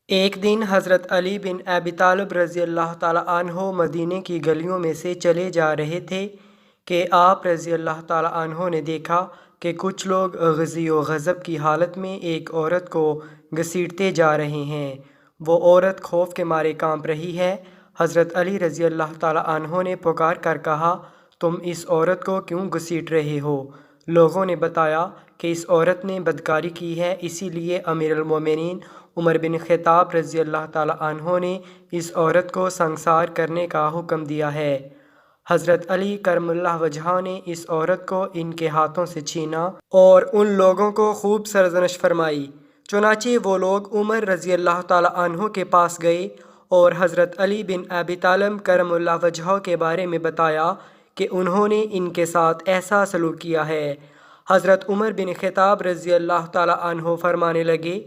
ایک دن حضرت علی بن ابی طالب رضی اللہ تعالیٰ عنہ مدینے کی گلیوں میں سے چلے جا رہے تھے کہ آپ رضی اللہ تعالیٰ عنہ نے دیکھا کہ کچھ لوگ غضی و غضب کی حالت میں ایک عورت کو گھسیٹتے جا رہے ہیں۔ وہ عورت خوف کے مارے کانپ رہی ہے۔ حضرت علی رضی اللہ تعالیٰ عنہ نے پکار کر کہا، تم اس عورت کو کیوں گھسیٹ رہے ہو؟ لوگوں نے بتایا کہ اس عورت نے بدکاری کی ہے، اسی لیے امیر المومنین عمر بن خطاب رضی اللہ تعالیٰ عنہ نے اس عورت کو سنگسار کرنے کا حکم دیا ہے۔ حضرت علی کرم اللہ وجہہ نے اس عورت کو ان کے ہاتھوں سے چھینا اور ان لوگوں کو خوب سرزنش فرمائی۔ چنانچہ وہ لوگ عمر رضی اللہ تعالیٰ عنہ کے پاس گئے اور حضرت علی بن ابی طالب کرم اللہ وجہہ کے بارے میں بتایا کہ انہوں نے ان کے ساتھ ایسا سلوک کیا ہے۔ حضرت عمر بن خطاب رضی اللہ تعالیٰ عنہ فرمانے لگے،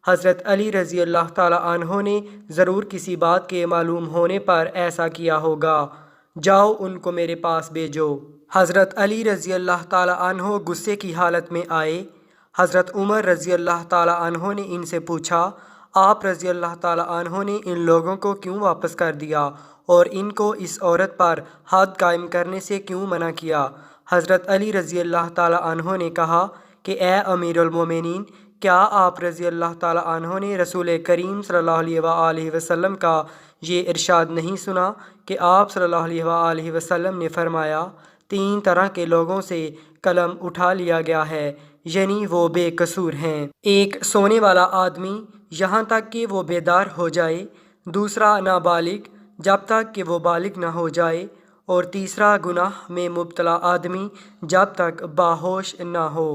حضرت علی رضی اللہ تعالیٰ عنہ نے ضرور کسی بات کے معلوم ہونے پر ایسا کیا ہوگا، جاؤ ان کو میرے پاس بھیجو۔ حضرت علی رضی اللہ تعالیٰ عنہ غصے کی حالت میں آئے۔ حضرت عمر رضی اللہ تعالیٰ عنہ نے ان سے پوچھا، آپ رضی اللہ تعالیٰ عنہ نے ان لوگوں کو کیوں واپس کر دیا اور ان کو اس عورت پر حد قائم کرنے سے کیوں منع کیا؟ حضرت علی رضی اللہ تعالیٰ عنہ نے کہا کہ اے امیر المومنین، کیا آپ رضی اللہ تعالیٰ عنہ نے رسول کریم صلی اللہ علیہ وآلہ وسلم کا یہ ارشاد نہیں سنا کہ آپ صلی اللہ علیہ وآلہ وسلم نے فرمایا، تین طرح کے لوگوں سے قلم اٹھا لیا گیا ہے، یعنی وہ بے قصور ہیں۔ ایک سونے والا آدمی یہاں تک کہ وہ بیدار ہو جائے، دوسرا نابالغ جب تک کہ وہ بالغ نہ ہو جائے، اور تیسرا گناہ میں مبتلا آدمی جب تک باہوش نہ ہو۔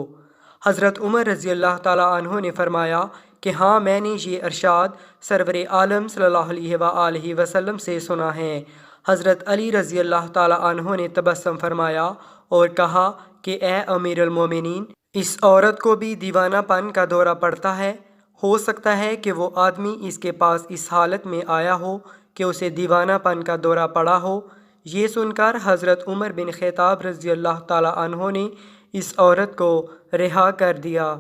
حضرت عمر رضی اللہ تعالیٰ عنہ نے فرمایا کہ ہاں، میں نے یہ ارشاد سرور عالم صلی اللہ علیہ وآلہ وسلم سے سنا ہے۔ حضرت علی رضی اللہ تعالیٰ عنہ نے تبسم فرمایا اور کہا کہ اے امیر المومنین، اس عورت کو بھی دیوانہ پن کا دورہ پڑتا ہے۔ ہو سکتا ہے کہ وہ آدمی اس کے پاس اس حالت میں آیا ہو کہ اسے دیوانہ پن کا دورہ پڑا ہو۔ یہ سن کر حضرت عمر بن خطاب رضی اللہ تعالیٰ عنہ نے اس عورت کو رہا کر دیا۔